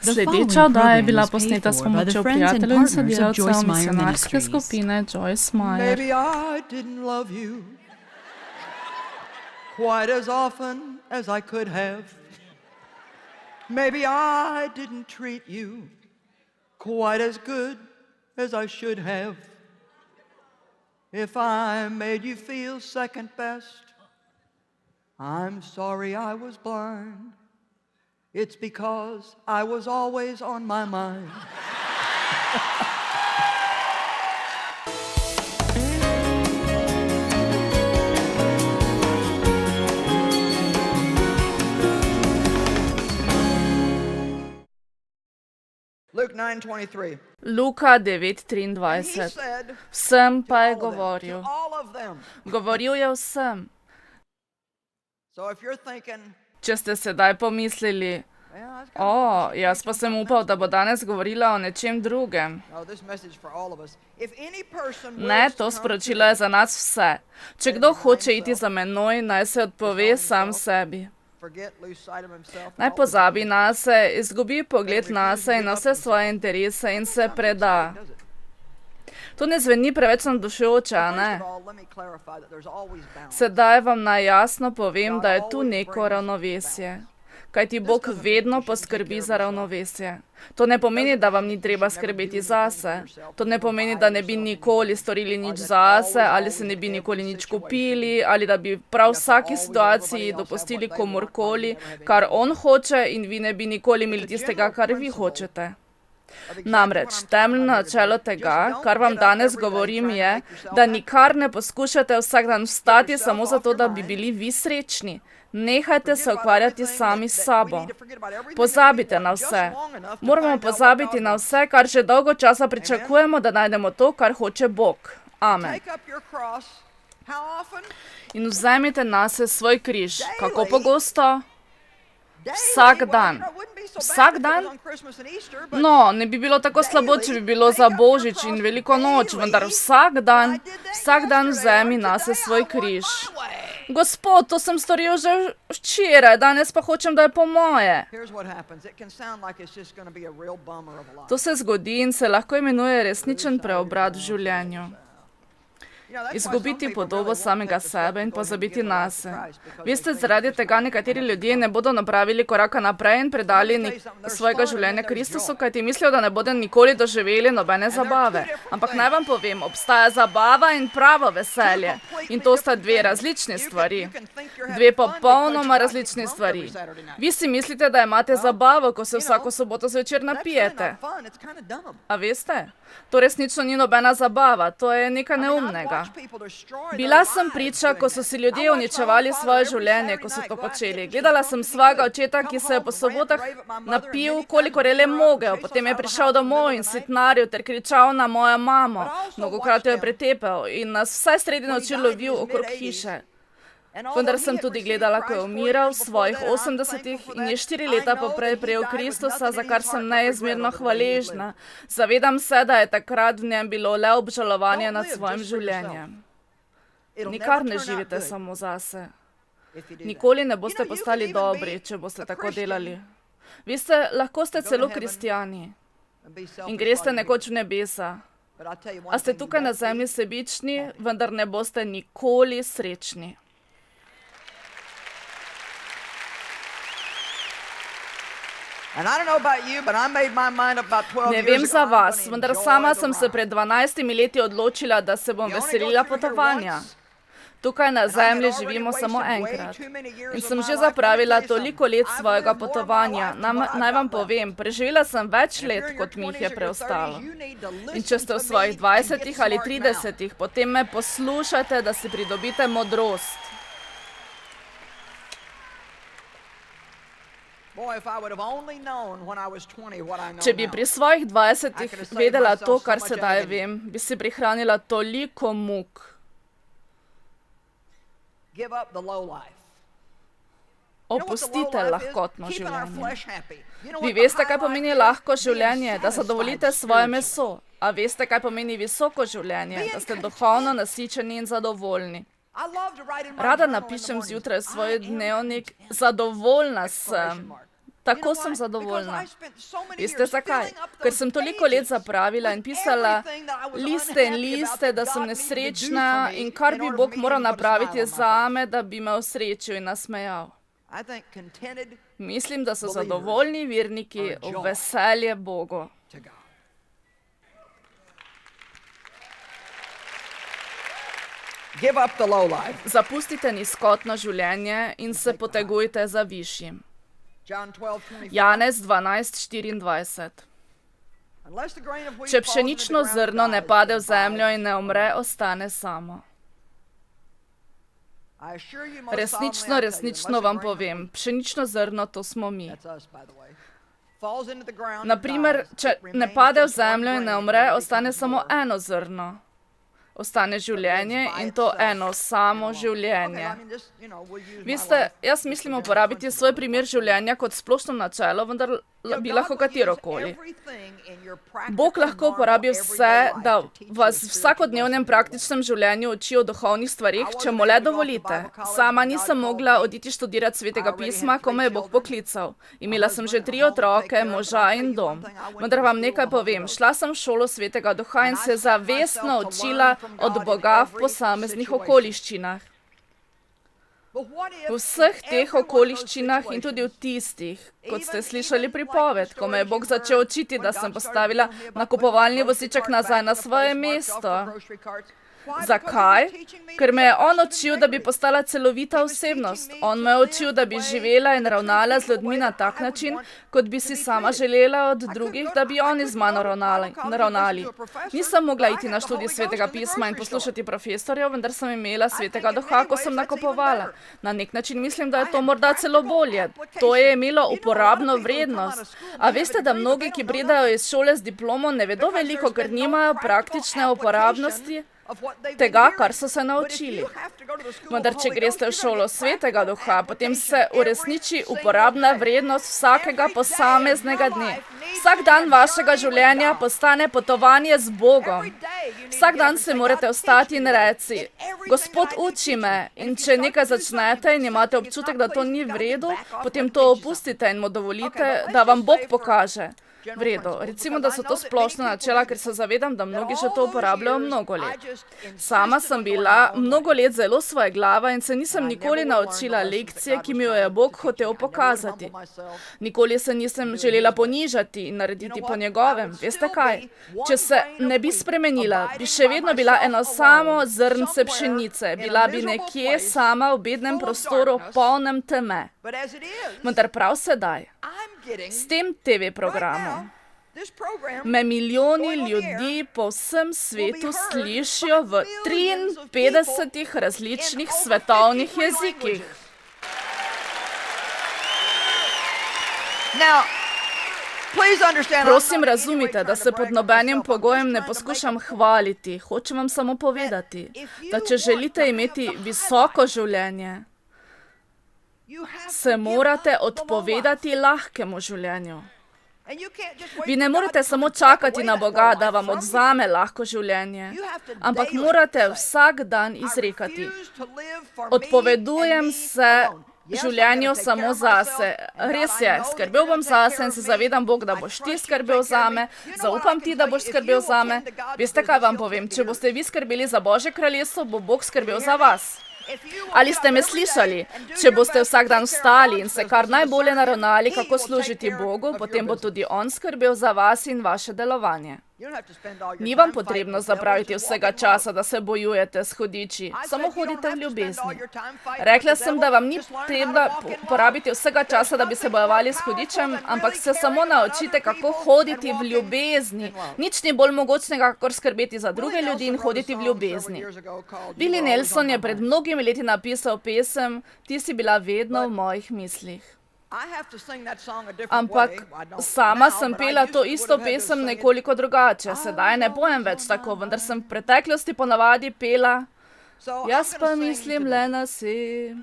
Sledeča oddaja je bila posneta s pomočjo prijateljev in sodelavcev misionarske skupine Joyce Meyer. Maybe I didn't love you quite as often as I could have. Maybe I didn't treat you quite as good as I should have. If I made you feel second best, I'm sorry I was blind. It's because I was always on my mind. Luke 9:23. Luka 9:23. Vsem pa je govoril. Govoril je vsem. So if you're thinking, Če ste sedaj pomislili, jaz pa sem upal, da bo danes govorila o nečem drugem. no, this message for all of us. If any person Ne, wills to to come sporočilo je za nas vse. Če kdo hoče iti za menoj, naj se odpove sam sebi. forget, lose sight of himself, Naj pozabi nase, izgubi pogled nase in na vse svoje interese in se preda. does it? To ne zveni preveč navdušujoče, a First ne? of all, let me clarify that there's always balance. Sedaj vam naj jasno povem, da je tu neko ravnovesje. Kajti Bog vedno poskrbi za ravnovesje. To ne pomeni, da vam ni treba skrbeti zase. To ne pomeni, da ne bi nikoli storili nič zase, ali se ne bi nikoli nič kupili, ali da bi prav vsaki situaciji dopustili komorkoli, kar on hoče in vi ne bi nikoli imeli tistega, kar vi hočete. Namreč, temeljno načelo tega, kar vam danes govorim, je, da nikar ne poskušate vsak dan vstati samo zato, da bi bili vi srečni. Nehajte se ukvarjati sami s sabo. Pozabite na vse. Moramo pozabiti na vse, kar že dolgo časa pričakujemo, da najdemo to, kar hoče Bog. Amen. Take up your cross. How often? In vzemite nase svoj križ. Kako pogosto? Vsak dan. Vsak dan? No, ne bi bilo tako slabo, če bi bilo za Božič in Veliko noč, vendar vsak dan vzemi nase svoj križ. Gospod, to sem storil že včeraj, danes pa hočem, da je po moje. To se zgodi in se lahko imenuje resničen preobrat v življenju. Izgubiti podobo samega sebe in pozabiti nase. Veste, zaradi tega nekateri ljudje ne bodo napravili koraka naprej in predali svojega življenja Kristusu, kajti mislijo, da ne bodo nikoli doživeli nobene zabave. Ampak naj vam povem, obstaja zabava in pravo veselje. In to sta dve različni stvari. Dve popolnoma različni stvari. Vi si mislite, da imate zabavo, ko se vsako soboto zvečer napijete. A veste? To resnično ni nobena zabava, to je nekaj neumnega. Bila sem priča, ko so si ljudje uničevali svoje življenje, ko so to počeli. Gledala sem svojega očeta, ki se je po sobotah napil, kolikor je le mogel. Potem je prišel domov in sitnaril ter kričal na mojo mamo. Mnogokrat jo je pretepel in nas vsaj sredi noči lovil okrog hiše. Vendar sem tudi gledala, ko je umiral v svojih 80-ih in je 4 leta poprej prejel Kristusa, za kar sem neizmerno hvaležna. Zavedam se, da je takrat v njem bilo le obžalovanje nad svojim življenjem. Nikar ne živite samo zase. Nikoli ne boste postali dobri, če boste tako delali. Veste, lahko ste celo kristjani in greste nekoč v nebesa. A ste tukaj na zemlji sebični, vendar ne boste nikoli srečni. Ne vem za vas, vendar sama sem se pred 12 leti odločila, da se bom veselila potovanja. Tukaj na zemlji živimo samo enkrat. In sem že zapravila toliko let svojega potovanja. Naj vam povem, preživela sem več let, kot mi jih je preostalo. In če ste v svojih 20 ali 30, potem me poslušajte, da si pridobite modrost. Če bi pri svojih 20 vedela to, kar sedaj vem, bi si prihranila toliko muk. Opustite lahkotno življenje. Vi veste, kaj pomeni lahko življenje, da zadovoljite svoje meso. A veste, kaj pomeni visoko življenje, da ste duhovno nasičeni in zadovoljni. Rada napišem zjutraj svoj dnevnik, zadovoljna sem. Tako sem zadovoljna. Veste zakaj? Ker sem toliko let zapravila in pisala liste, da sem nesrečna in kar bi Bog moral napraviti zame, da bi me osrečil in nasmejal. Mislim, da so zadovoljni verniki v veselje Bogu. Zapustite nizkotno življenje in se potegujte za višjim. Janez 12:24. Če pšenično zrno ne pade v zemljo in ne umre, ostane samo. Resnično vam povem, pšenično zrno, to smo mi. Naprimer, če ne pade v zemljo in ne umre, ostane samo eno zrno. Ostane življenje in to eno samo življenje. Veste, jaz mislim uporabiti svoj primer življenja kot splošno načelo, vendar bi lahko katerokoli. Bog lahko uporabi vse, da vas v vsakodnevnem praktičnem življenju uči o duhovnih stvarih, če mu le dovolite. Sama nisem mogla oditi študirati Svetega pisma, ko me je Bog poklical. Imela sem že 3 otroke, moža in dom. Vendar vam nekaj povem, šla sem v šolo Svetega duha in se zavestno učila od Boga v posameznih okoliščinah. V vseh teh okoliščinah in tudi v tistih, kot ste slišali pripoved, ko me je Bog začel učiti, da sem postavila nakupovalni voziček nazaj na svoje mesto. Zakaj? Ker me je on učil, da bi postala celovita osebnost. On me je učil, da bi živela in ravnala z ljudmi na tak način, kot bi si sama želela od drugih, da bi oni z mano ravnali. Nisem mogla iti na študij Svetega pisma in poslušati profesorjev, vendar sem imela Svetega duha, ko sem nakupovala. Na nek način mislim, da je to morda celo bolje. To je imelo uporabno vrednost. A veste, da mnogi, ki pridejo iz šole z diplomo, ne vedo veliko, ker nimajo praktične uporabnosti tega, kar so se naučili. Vendar, če greste v šolo Svetega duha, potem se uresniči uporabna vrednost vsakega posameznega dne. Vsak dan vašega življenja postane potovanje z Bogom. Vsak dan se morate vstati in reči: Gospod, uči me. In če nekaj začnete in imate občutek, da to ni v redu, potem to opustite in mu dovolite, da vam Bog pokaže. V redu, recimo, da so to splošna načela, ker se zavedam, da mnogi že to uporabljajo mnogo let. Sama sem bila mnogo let zelo svojeglava in se nisem nikoli naučila lekcije, ki mi jo je Bog hotel pokazati. Nikoli se nisem želela ponižati in narediti po njegovem. Veste kaj? Če se ne bi spremenila, bi še vedno bila eno samo zrnce pšenice. Bila bi nekje sama v bednem prostoru, polnem teme. Vendar prav sedaj, s tem TV programom, me milijoni ljudi po vsem svetu slišijo v 53 različnih svetovnih jezikih. Prosim, razumite, da se pod nobenim pogojem ne poskušam hvaliti. Hočem vam samo povedati, da če želite imeti visoko življenje, se morate odpovedati lahkemu življenju. Vi ne morete samo čakati na Boga, da vam odzame lahko življenje, ampak morate vsak dan izrekati: odpovedujem se življenju samo zase. Res je, skrbel bom zase in se zavedam, Bog, da boš ti skrbel zame, zaupam ti, da boš skrbel zame. Veste, kaj vam povem? Če boste vi skrbeli za Božje kraljestvo, bo Bog skrbel za vas. Ali ste me slišali? Če boste vsak dan vstali in se kar najbolje naravnali, kako služiti Bogu, potem bo tudi On skrbel za vas in vaše delovanje. Ni vam potrebno zapraviti vsega časa, da se bojujete s hudiči. Samo hodite v ljubezni. Rekla sem, da vam ni treba porabiti vsega časa, da bi se bojevali s hudičem, ampak se samo naučite, kako hoditi v ljubezni. Nič ni bolj mogočnega, kakor skrbeti za druge ljudi in hoditi v ljubezni. Willie Nelson je pred mnogimi leti napisal pesem Ti si bila vedno v mojih mislih. Ampak sama sem pela to isto pesem nekoliko drugače. Sedaj ne pojem več tako, vendar sem v preteklosti ponavadi pela Jaz pa mislim le na si.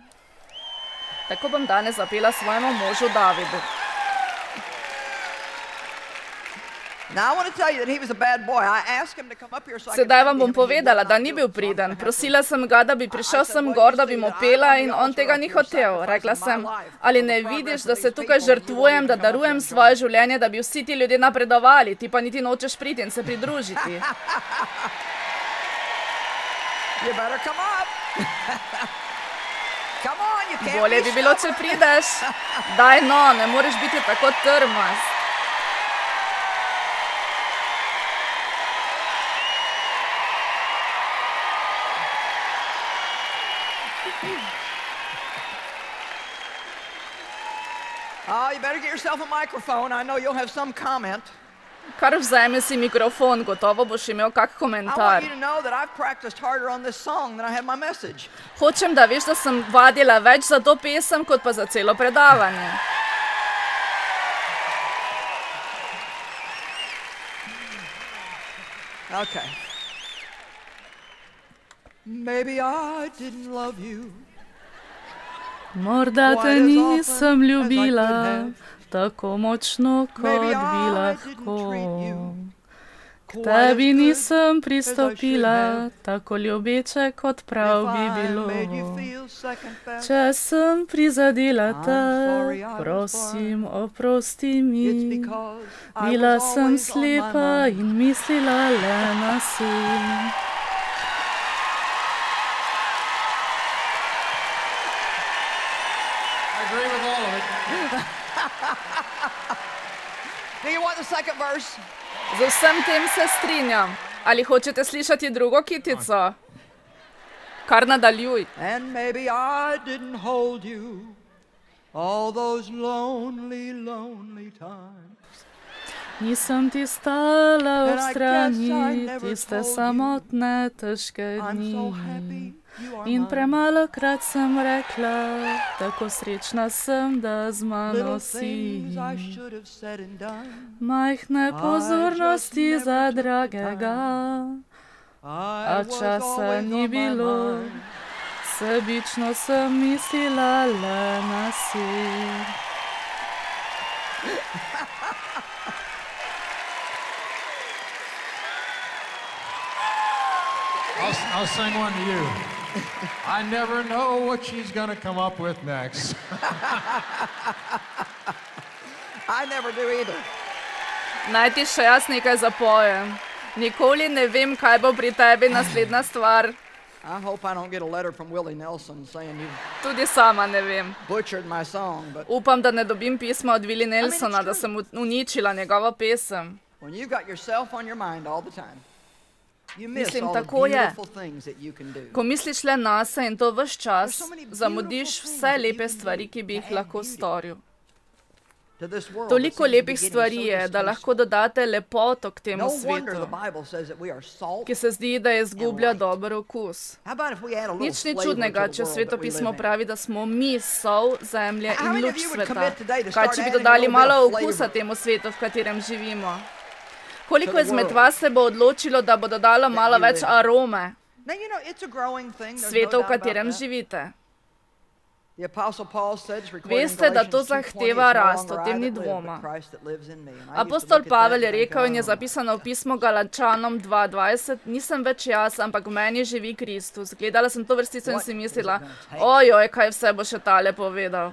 Tako bom danes zapela svojemu možu Davidu. Now I want to tell you that he was a bad boy. I asked him to come up here so I could Sedaj sing vam to bom him, and he would povedala, not da ni do bil it. So I'm priden. gonna have to- Prosila sem ga, da bi prišel sem gor, da bi mu pela in on tega ni hotel. Rekla sem, ali ne vidiš, da se tukaj žrtvujem, da darujem svoje življenje, da bi vsi ti ljudje napredovali, ti pa niti nočeš priti in se pridružiti. You better come up. Come on, you can't Bolje be bi bilo, če prideš. Daj no, ne moreš biti tako trmast. Oh, you better get yourself a microphone. I know you'll have some comment. Kar vzemi si mikrofon, gotovo boš imel kak I komentar. want you to know that I've practiced harder on this song than I have my message. Hočem, da veš, da sem vadila več za to pesem, kot pa za celo predavanje. Okay. Maybe I didn't love you. Morda te nisem ljubila tako močno, kot bi lahko. K tebi nisem pristopila tako ljubeče, kot prav bi bilo. Če sem prizadela te, prosim, oprosti mi. Bila sem slepa in mislila le na sin. I agree with all of it. Do you want the second verse? Z vsem tem se strinjam. Ali hočete slišati drugo kitico? Kar nadaljuj. And maybe I didn't hold you all those lonely, lonely times. Nisem ti stala v And I strani, guess I never tiste told you samotne, težke I'm dni. so happy you are In mine. premalokrat sem rekla, tako srečna sem, da z mano Little si. things I should have said and done. Majhne pozornosti never za took the dragega, a I was časa always ni on my bilo. mind. Sebično sem mislila le na sin. I'll sing one to you. I never know what she's going to come up with next. I never do either. Naj ti še jaz nekaj zapojem. Nikoli ne vem, kaj bo pri tebi naslednja stvar. I hope I don't get a letter from Willie Nelson saying you Tudi sama ne vem. butchered my song, but Upam, da ne dobim pisma od Willie Nelsona, da sem uničila njegovo pesem. when you've got yourself on your mind all the time, you miss Mislim, all the tako je. beautiful things that you can do. Ko misliš le nase in to ves čas, zamudiš vse lepe stvari, ki bi jih lahko storil. To this world, Toliko it seems to be lepih getting stvari so je, da distasteful. lahko dodate lepoto k temu No wonder the svetu, Bible says that we are salt. ki se zdi, da je izgublja dober okus. How about if we add a little Nič ni flavor čudnega, to the če world that we svetopismo live in? pravi, da smo mi sol, zemlje How in many of luč you would sveta. commit today to Kaj, start če bi adding a dodali little bit malo of okusa flavor? temu svetu, v katerem živimo? Koliko To the izmed world vas se bo odločilo, da bo dodalo malo you več live in? arome Now, you know, it's a growing thing. There's no svetu, v doubt about katerem that. živite? The Apostle Paul said, it's recorded in Veste, da to Galatians 2:20, zahteva "It's no rast, longer o tem I ni that live, dvoma." but Christ that lives in me." And I used to Apostol look at Pavel that je and think, rekel in je "Oh, zapisano v pismu Galačanom 2:20, nisem več jaz, ampak v meni živi Kristus. Gledala sem to vrstico in si mislila, ojoj, kaj vse bo še tale povedal.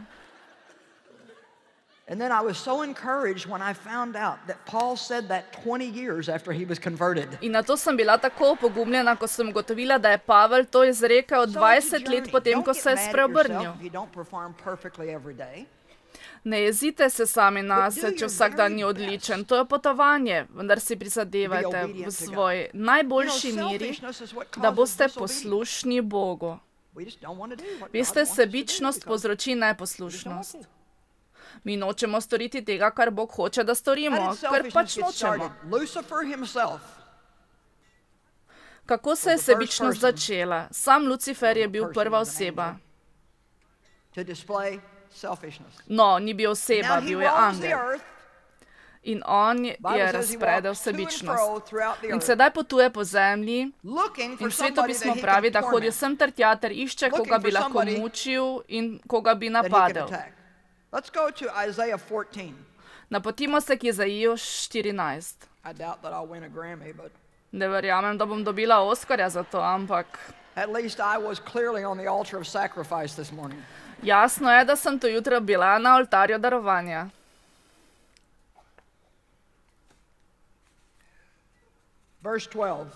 And then I was so encouraged when I found out that Paul said that 20 years after he was converted. In na to sem bila tako opogumljena, ko sem ugotovila, da je Pavel to izrekel So 20 it's a let journey. potem, ko Don't se je get mad at spreobrnil. yourself if you don't perform perfectly every day. Ne jezite se sami do nase, če your vsak dan very ni odličen. To je potovanje, vendar si prizadevajte v obedient to God. svoji You know, najboljši meri, selfishness is what da causes boste disobedience. poslušni Bogu. We just don't want to do what God Veste, wants us to do sebičnost because povzroči we just don't neposlušnost. want to. Mi nočemo storiti tega, kar Bog hoče, da How storimo, did ker selfishness pač get nočemo. started? Lucifer himself. Kako se je was the first sebičnost person začela? Sam Lucifer je bil person prva was an oseba. angel. To display selfishness. No, ni bil oseba, Now he bil je roams the angel. earth. In on Bible je says he razpredel walks to and sebičnost. fro throughout the In earth, sedaj potuje po zemlji looking for in somebody svetopismo that he pravi, da can hodi torment, sem ter tja ter išče, Looking koga bi for lahko somebody mučil in koga bi that he can napadel. attack. Let's go to Isaiah 14. Napotimo se k Izaiju 14. I doubt that I'll win a Grammy, but Ne verjamem, da bom dobila Oskarja za to, ampak at least I was clearly on the altar of sacrifice this morning. jasno je, da sem to jutro bila na oltarju darovanja. Verse 12,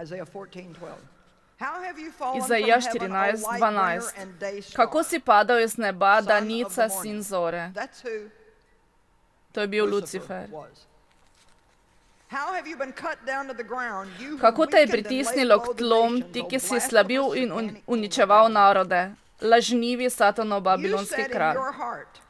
Isaiah 14:12. How have you fallen from Izaija heaven, O light 14, bringer 12. and day star? Kako si padal iz neba, Son of danica, the morning. sin zore? That's who To je bil Lucifer Lucifer. was. How have you been cut down to the ground, you who Kako te je weakened and laid pritisnilo low k the tlom, nations, ti, O ki si blasphemous slabil in satanic king of uničeval Babylon? narode? Lažnivi Satanov You babilonski said in kralj. your heart,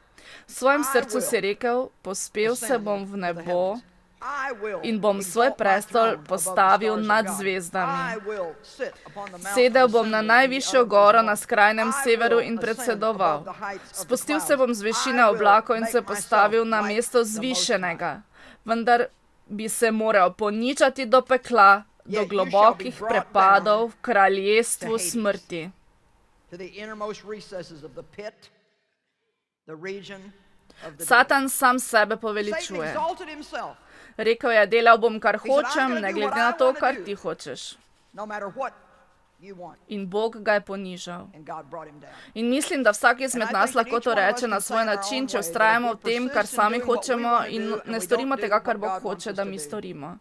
V svojem I srcu si will rekel, pospel se ascend bom v to the nebo heavens. I will in bom svoj exalt my prestol throne above the postavil stars of nad God. zvezdami. I will sit upon the mountain Sedel of bom na assembly in the najvišjo uttermost goro na north. skrajnem I severu will in ascend predsedoval. above the heights of the Spustil se clouds. bom z višine I will oblakov in make se postavil myself na like mesto the Most zvišenega. High. Vendar bi se moral poničati do pekla, do Yet you shall be globokih brought prepadov v down kraljestvu to Hades. smrti. To the innermost recesses of the pit, the region of the dead. Satan sam sebe Satan poveličuje. exalted himself, Rekel je, delal bom, kar said, "I'm hočem, gonna ne do glede what na I to, wanna kar do." ti hočeš. no matter what you want. In Bog ga je ponižal. And God brought him down. In mislim, da vsak izmed And I nas think that lahko each to one of us reče na can svoj say in our način, own če way that vztrajamo if v we tem, kar persist in sami doing what we hočemo wanna in do and ne we storimo don't tega, do kar what Bog God hoče, wants da us mi to do, storimo.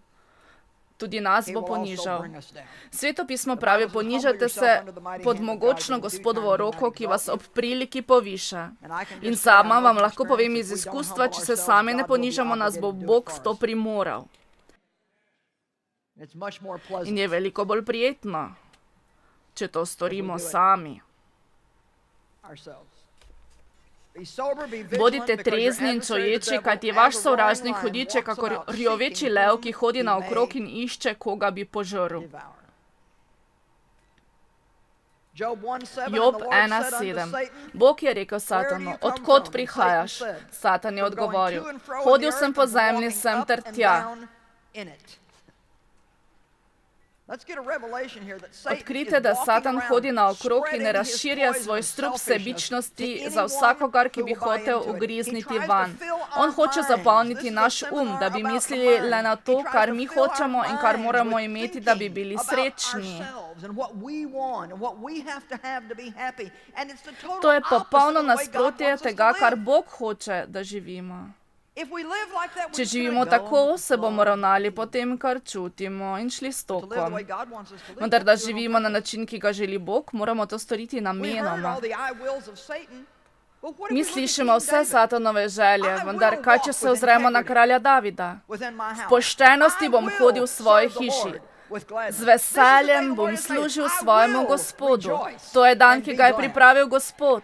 Tudi nas He bo will also ponižal. bring us down. Sveto pismo The pravi, Bible says, "Humble ponižajte yourself se under the mighty pod hand of mogočno God, and in due Gospodovo time he roko, might ki vas exalt ob you." priliki poviša. And I can In just say, I sama know vam from lahko povem experience, iz if we don't izkustva, humble če se ourselves, sami ne God will be ponižamo, nas bo obligated to do it Bog for v to us. primoral. It's much more In pleasant je veliko bolj prijetno, če to storimo sami. ourselves. Be sober, be vigilant, Bodite because your trezni in adversary, the čoječi, devil, kajti as vaš a roaring sovražnik lion, hudiče, walks kakor about rjoveči seeking lev, whom ki hodi he naokrog may in išče, koga bi požrl. devour. Job 1:7, Job and the Lord said unto 1:7. Satan, Bog je rekel "Where do Satanu, you come odkot from?" prihajaš? Satan said, Satan je "From going odgovoril, to and fro in hodil the sem earth po and zemlji walking sem up ter and tja. down in it." Let's get a revelation here that Satan Odkrite, is da walking Satan around hodi naokrog in spreading his razširja poison svoj of strup selfishness sebičnosti to za anyone vsakogar, ki who bi will buy hotel into it. He ugrizniti tries to vanj. fill our On hoče minds. zapolniti This is naš a um, seminar da bi about the mislili mind. le na He to, tries kar to mi fill our hočemo in kar minds moramo with imeti, da bi thinking bili about srečni. ourselves and what we want and what we have to be happy. And it's the total To je opposite of popolno the way God nasprotje wants us to tega, kar live. Bog hoče, da živimo. If we live like that, we're Če just gonna živimo go tako, with the se bomo flow. ravnali po tem, kar čutimo in šli s To live the way tokom. God wants us to live, Vendar, we da have to do it on živimo na purpose. način, ki ga želi Bog, moramo to storiti We heard namenoma. all the I wills of Satan. But what if Mi we look at slišimo King vse David? Satanove želje, I vendar will kaj, walk če se with ozremo na integrity kralja Davida? within my house. V poštenosti bom I will hodil v svoji serve the hiši. Lord with gladness. Z This is the day veseljem the bom Lord has made. služil I svojemu will Gospodu. rejoice To je dan, and ki be ga je glad. pripravil Gospod.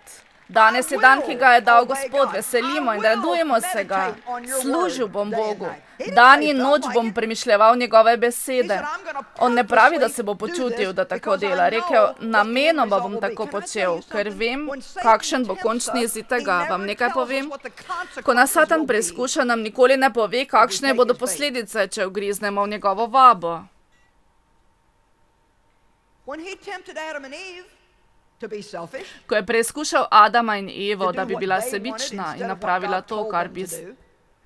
Danes je dan, ki ga je dal Gospod. Veselimo in I will radujemo se ga. meditate on your Služil word bom day and Bogu. night. He didn't Dan say in felt noč like bom it. premišljeval njegove He besede. said, "I'm gonna On ne pravi, da se bo purposely počutil, do da this tako because I dela. know Rekel, what the end namenoma result bom will be." tako Can I tell počel, you ker something? vem, When Satan kakšen bo tempts končni us, izid he tega. never Vam nekaj tells us povem? what the consequences Ko nas Satan will be. preizkuša, nam nikoli ne pove, kakšne bodo posledice, če ugriznemo v njegovo vabo. When he tempted Adam and Eve to be selfish, Ko je preizkušal Adama in to Evo, do da bi what bila they wanted sebična instead in of what napravila God to, told kar them bi, to do,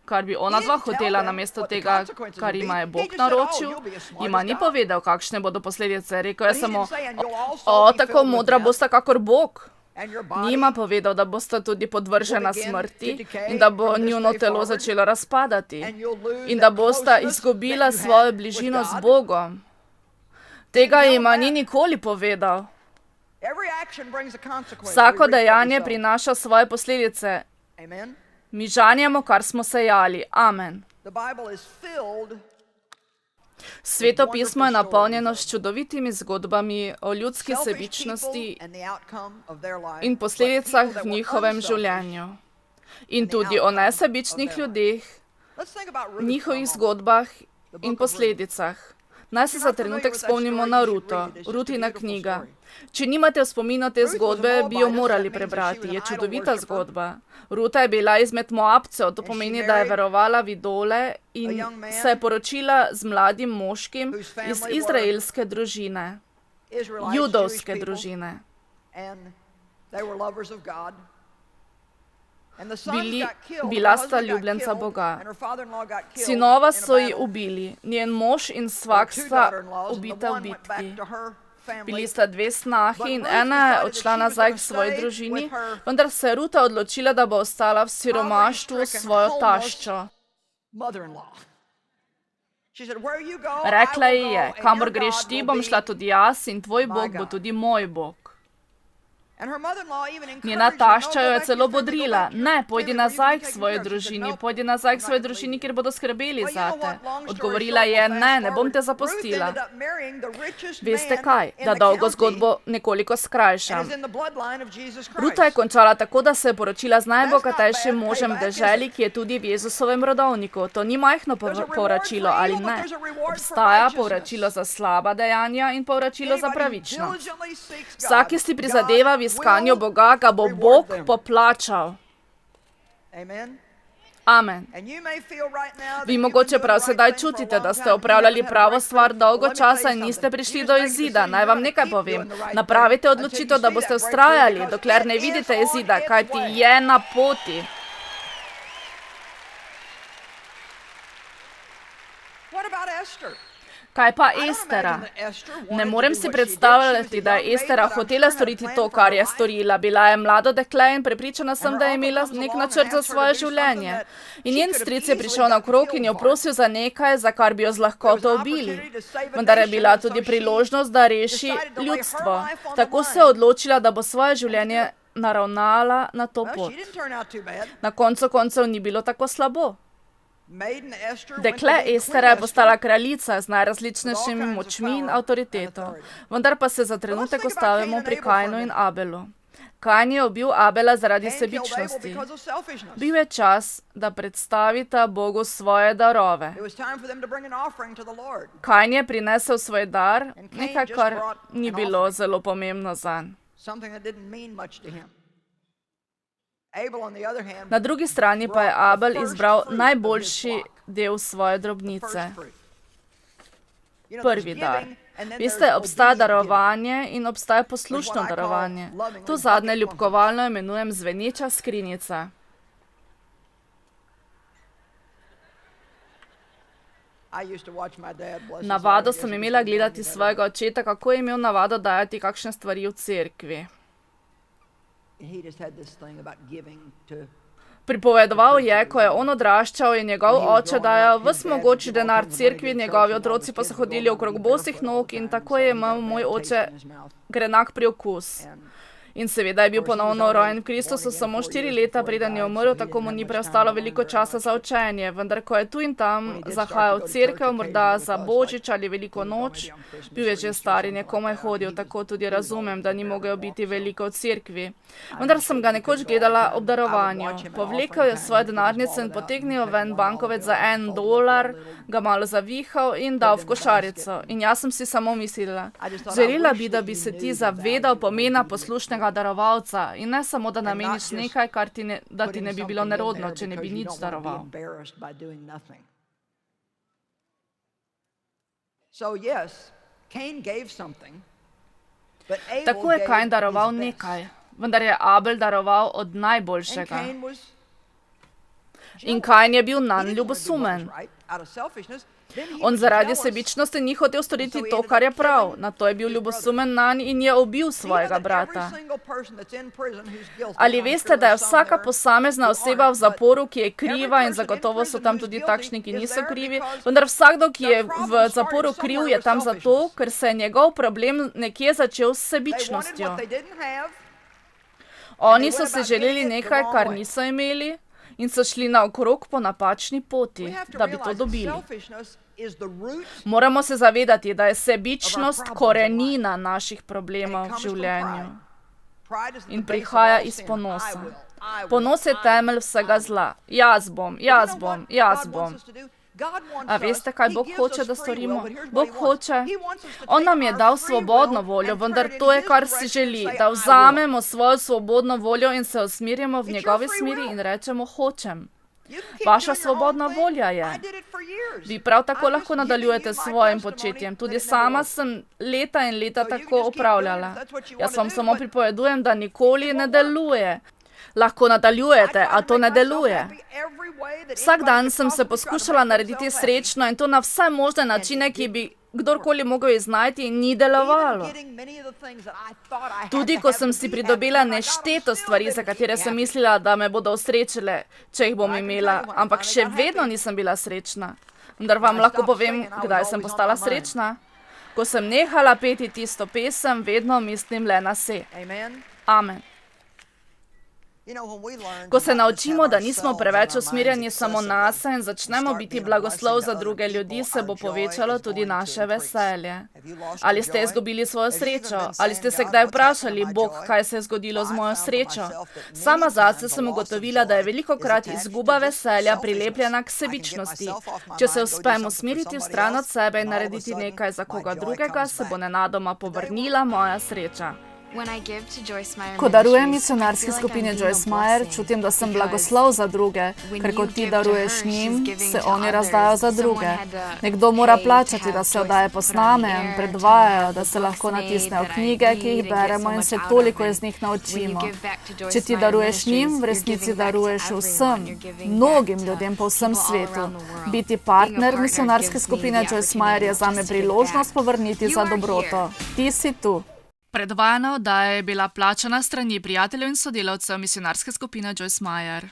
kar bi ona He dva didn't tell hotela, them namesto what the tega, consequences kar would be. jima je He Bog just said, "Oh, naročil, you'll be as smart jima as ni God." povedal, kakšne bodo posledice. Rekel je But he samo, didn't say, "And you'll also o, be tako filled with modra death, bosta kakor Bog. and your body Nima povedal, da bosta tudi podvržena will begin smrti to decay in da bo from this njuno day telo forward, začelo razpadati and you'll lose in da that bosta closeness izgubila that you svojo had bližino with z God." Bogom. Tega tell jima that. ni nikoli povedal. Every action brings a consequence. Vsako We reap what we dejanje sow. prinaša svoje posledice. Amen. Mi žanjemo, kar smo sejali. Amen. The Bible is filled Sveto pismo je napolnjeno s čudovitimi zgodbami o ljudski selfish sebičnosti people and the outcome of their life, in but posledicah people that v were njihovem unselfish. življenju. In tudi o nesebičnih ljudeh, Let's think about Ruth for a njihovih moment. zgodbah book in of posledicah. Naj se za trenutek spomnimo na Ruto, Rutina knjiga. Če nimate v spominu te zgodbe, bi jo morali prebrati. Je čudovita zgodba. Ruta je bila izmed Moabcev, to pomeni, da je verovala v idole in se je poročila z mladim moškim iz izraelske družine, Israelites, judovske Jewish people, družine. and they were lovers of God. bila sta ljubljenca Boga. Sinova so ji ubili, njen mož in svak sta ubita v bitki. Bili sta dve snahi in ena je odšla nazaj k svoji družini, vendar se je Ruta odločila, da bo ostala v siromaštvu s svojo taščo. Rekla ji je, kamor greš ti, bom šla tudi jaz in tvoj Bog bo tudi moj Bog. Njena tašča jo je celo bodrila. Ne, pojdi nazaj k svoji družini, pojdi nazaj k svoji družini, kjer bodo skrbeli zate. Odgovorila je, ne bom te zapustila. Veste kaj, da dolgo zgodbo nekoliko skrajšam. Ruta je končala tako, da se je poročila z najbogatejšim možem v deželi, ki je tudi v Jezusovem rodovniku. To ni majhno povračilo, ali ne? Obstaja povračilo za slaba dejanja in povračilo za pravično. Vsak, ki si prizadeva v iskanju Boga, ga bo Bog poplačal. Amen. Vi mogoče prav sedaj čutite, da ste opravljali pravo stvar dolgo časa in niste prišli do izida. Naj vam nekaj povem. Napravite odločitev, da boste vztrajali, dokler ne vidite izida, kajti je na poti. Kaj pa Estera? Ne morem si predstavljati, da je Estera hotela storiti to, kar je storila. Bila je mlado dekle in prepričana sem, da je imela nek načrt za svoje življenje. In njen stric je prišel naokrog in jo prosil za nekaj, za kar bi jo z lahkoto ubili. Vendar je bila tudi priložnost, da reši ljudstvo. Tako se je odločila, da bo svoje življenje naravnala na to pot. Na koncu koncev ni bilo tako slabo. Dekle Estera je postala kraljica z najrazličnejšimi močmi in avtoriteto. Vendar pa se za trenutek ustavimo pri Kainu in Abelu. Kain je ubil Abela zaradi sebičnosti. Bil je čas, da predstavita Bogu svoje darove. Kain je prinesel svoj dar, nekaj, kar ni bilo zelo pomembno zanj. Na drugi strani pa je Abel izbral najboljši del svoje drobnice. Prvi dar. Veste, obstaja darovanje in obstaja poslušno darovanje. To zadnje ljubkovalno imenujem zveneča skrinjica. Navado sem imela gledati svojega očeta, kako je imel navado dajati kakšne stvari v cerkvi. Pripovedoval je, ko je on odraščal in njegov oče dajal ves mogoč denar cerkvi, njegovi otroci pa so hodili okrog bosih nog in tako je imel moj oče grenak priokus. In seveda je bil ponovno rojen v Kristusu samo 4 leta, preden je umrl, tako mu ni preostalo veliko časa za učenje. Vendar, ko je tu in tam zahajal v cerkev, morda za Božič ali veliko noč, bil je že star in je komaj hodil, tako tudi razumem, da ni mogel biti veliko v cerkvi. Vendar sem ga nekoč gledala ob darovanju. Povlekel je svoje denarnice in potegnil ven bankovec za $1, ga malo zavihal in dal v košarico. In jaz sem si samo mislila, želela bi, da bi se ti zavedal pomena poslušnega darovalca in ne samo, da nameniš nekaj, da ti ne bi bilo nerodno, če ne bi nič daroval. Tako je Kain daroval nekaj, vendar je Abel daroval od najboljšega. In Kain je bil nanj ljubosumen. On zaradi sebičnosti ni hotel storiti to, kar je prav. Nato je bil ljubosumen nanj in je ubil svojega brata. Ali veste, da je vsaka posamezna oseba v zaporu, ki je kriva, in zagotovo so tam tudi takšni, ki niso krivi, vendar vsakdo, ki je v zaporu kriv, je tam zato, ker se je njegov problem nekje začel s sebičnostjo. Oni so si želeli nekaj, kar niso imeli, in so šli naokrog po napačni poti, da bi to dobili. Moramo se zavedati, da je sebičnost korenina naših problemov v življenju in prihaja iz ponosa. Ponos je temelj vsega zla. Jaz bom, jaz bom, jaz bom. A veste, kaj Bog hoče, da storimo? Bog hoče. On nam je dal svobodno voljo, vendar to je, kar si želi, da vzamemo svojo svobodno voljo in se usmerimo v njegovi smeri in rečemo, hočem. Vaša svobodna volja je. Vi prav tako lahko nadaljujete s svojim početjem. Tudi sama sem leta in leta tako opravljala. Jaz vam samo pripovedujem, da nikoli ne deluje. Lahko nadaljujete, a to ne deluje. Vsak dan sem se poskušala narediti srečno in to na vse možne načine, ki bi kdorkoli mogel iznajti, in ni delovalo. Tudi ko sem si pridobila nešteto stvari, za katere sem mislila, da me bodo osrečile, če jih bom imela, ampak še vedno nisem bila srečna. Vendar vam lahko povem, kdaj sem postala srečna. Ko sem nehala peti tisto pesem, vedno mislim le na se. Amen. Ko se naučimo, da nismo preveč usmerjeni samo nase in začnemo biti blagoslov za druge ljudi, se bo povečalo tudi naše veselje. Ali ste izgubili svojo srečo? Ali ste se kdaj vprašali, Bog, kaj se je zgodilo z mojo srečo? Sama zase sem ugotovila, da je velikokrat izguba veselja prilepljena k sebičnosti. Če se uspem usmeriti vstran od sebe in narediti nekaj za koga drugega, se bo nenadoma povrnila moja sreča. Ko darujem misionarski skupini Joyce Meyer, čutim, da sem blagoslov za druge, ker ko ti daruješ njim, se oni razdajo za druge. Nekdo mora plačati, da se oddaje posnamejo in predvajajo, da se lahko natisnejo knjige, ki jih beremo in se toliko iz njih naučimo. Če ti daruješ njim, v resnici daruješ vsem, mnogim ljudem po vsem svetu. Biti partner misionarske skupine Joyce Meyer je zame priložnost povrniti za dobroto. Ti si tu. Predvajana oddaja je bila plačana s strani prijateljev in sodelavcev misionarske skupine Joyce Meyer.